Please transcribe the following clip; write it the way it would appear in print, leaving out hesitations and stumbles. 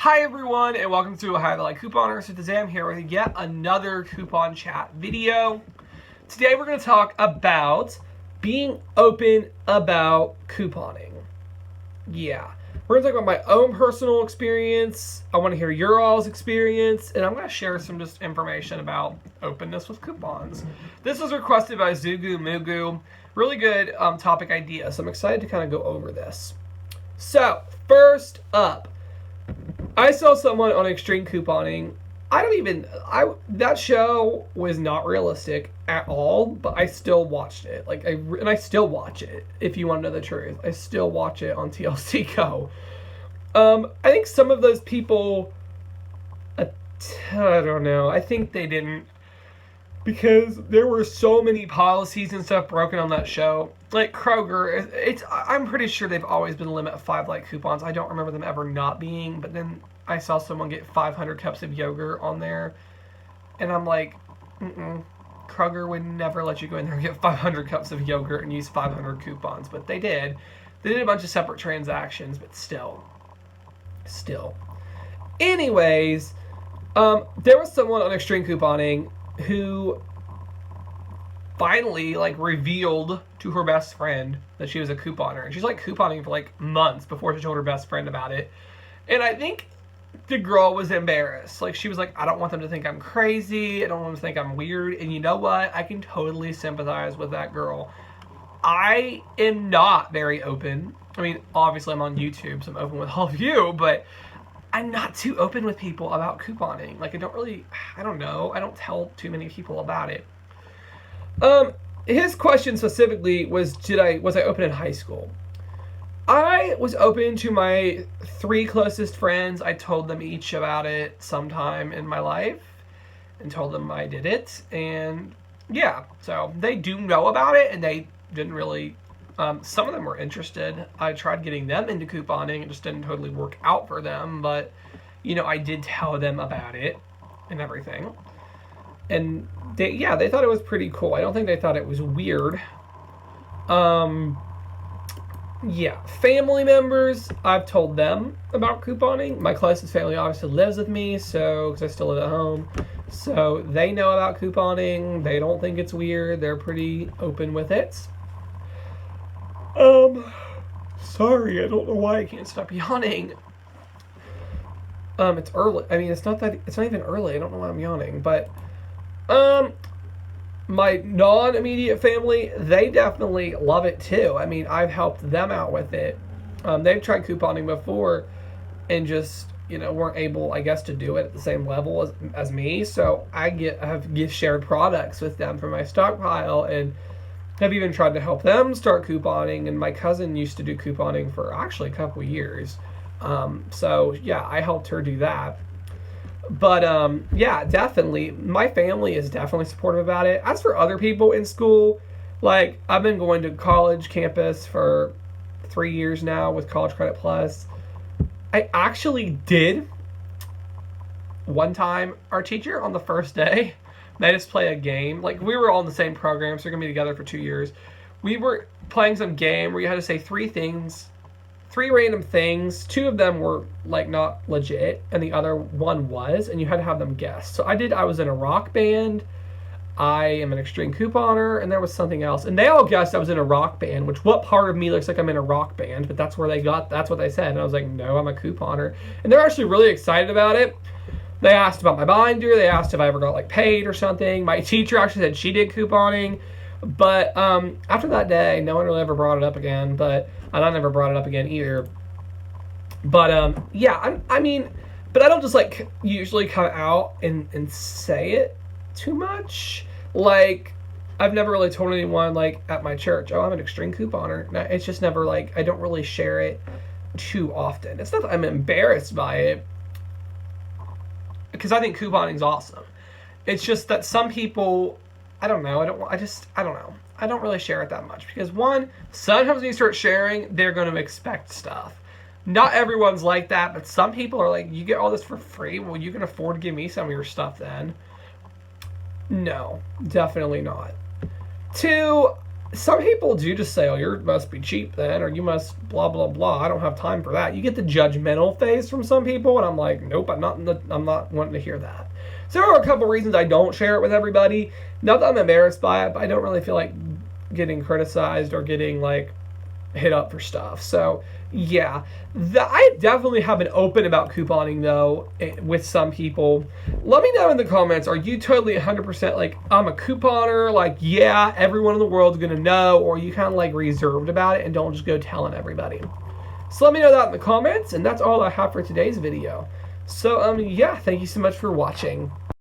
Hi everyone, and welcome to Ohio the Like Couponers. So today I'm here with yet another coupon chat video. Today we're going to talk about being open about couponing. Yeah, we're going to talk about my own personal experience. I want to hear your all's experience, and I'm going to share some just information about openness with coupons. This was requested by Zugu Mugu. Really good topic idea, so I'm excited to kind of go over this. So, first up, I saw someone on extreme couponing. That show was not realistic at all, but I still watched it. I still watch it. If you want to know the truth, I still watch it on TLC Go. I think some of those people, I don't know. I think they didn't, because there were so many policies and stuff broken on that show. Like Kroger, I'm pretty sure they've always been a limit of 5 like coupons. I don't remember them ever not being, but then I saw someone get 500 cups of yogurt on there, and I'm like, Kroger would never let you go in there and get 500 cups of yogurt and use 500 coupons, but they did. They did a bunch of separate transactions, but still. Anyways, there was someone on extreme couponing who finally revealed to her best friend that she was a couponer, and she's couponing for months before she told her best friend about it. And I think the girl was embarrassed. She was like, I don't want them to think I'm crazy, I don't want them to think I'm weird. And you know what, I can totally sympathize with that girl. I am not very open. I mean, obviously I'm on YouTube, so I'm open with all of you, but I'm not too open with people about couponing. I don't know. I don't tell too many people about it. His question specifically was I open in high school? I was open to my 3 closest friends. I told them each about it sometime in my life and told them I did it. And yeah, so they do know about it, and they didn't really, some of them were interested. I tried getting them into couponing. It just didn't totally work out for them, but I did tell them about it and everything. And they thought it was pretty cool. I don't think they thought it was weird. Family members, I've told them about couponing. My closest family obviously lives with me, because I still live at home. So they know about couponing. They don't think it's weird. They're pretty open with it. Sorry, I don't know why I can't stop yawning. It's early. I mean, it's not even early. I don't know why I'm yawning, but my non-immediate family, they definitely love it too. I mean, I've helped them out with it. They've tried couponing before and just, weren't able, I guess, to do it at the same level as me. So I have gift shared products with them from my stockpile, and have even tried to help them start couponing. And my cousin used to do couponing for actually a couple years. So yeah, I helped her do that. But definitely, my family is definitely supportive about it. As for other people in school, I've been going to college campus for 3 years now with College Credit Plus. I actually did one time, our teacher on the first day made us play a game. We were all in the same program, so we're gonna be together for 2 years. We were playing some game where you had to say 3 random things. 2 of them were not legit, and the other one was, and you had to have them guessed. So I was in a rock band, I am an extreme couponer, and there was something else. And they all guessed I was in a rock band, which what part of me looks like I'm in a rock band, but that's what they said. And I was like, no, I'm a couponer. And they're actually really excited about it. They asked about my binder, they asked if I ever got paid or something. My teacher actually said she did couponing. But after that day, no one really ever brought it up again. But I never brought it up again either. But but I don't just usually come out and say it too much. I've never really told anyone at my church, oh, I'm an extreme couponer. No, it's just never I don't really share it too often. It's not that I'm embarrassed by it, because I think couponing's awesome. It's just that some people, I don't know. I don't know. I don't really share it that much because, one, sometimes when you start sharing, they're going to expect stuff. Not everyone's like that, but some people are you get all this for free. Well, you can afford to give me some of your stuff then. No, definitely not. 2, some people do just say, "Oh, you must be cheap then," or "You must blah blah blah." I don't have time for that. You get the judgmental face from some people, and I'm like, "Nope, I'm not wanting to hear that." So there are a couple reasons I don't share it with everybody. Not that I'm embarrassed by it, but I don't really feel like getting criticized or getting like hit up for stuff. So yeah, I definitely have been open about couponing though with some people. Let me know in the comments, are you totally 100% like, I'm a couponer, like yeah, everyone in the world's gonna know, or are you kind of like reserved about it and don't just go telling everybody? So let me know that in the comments, and that's all I have for today's video. So yeah, thank you so much for watching.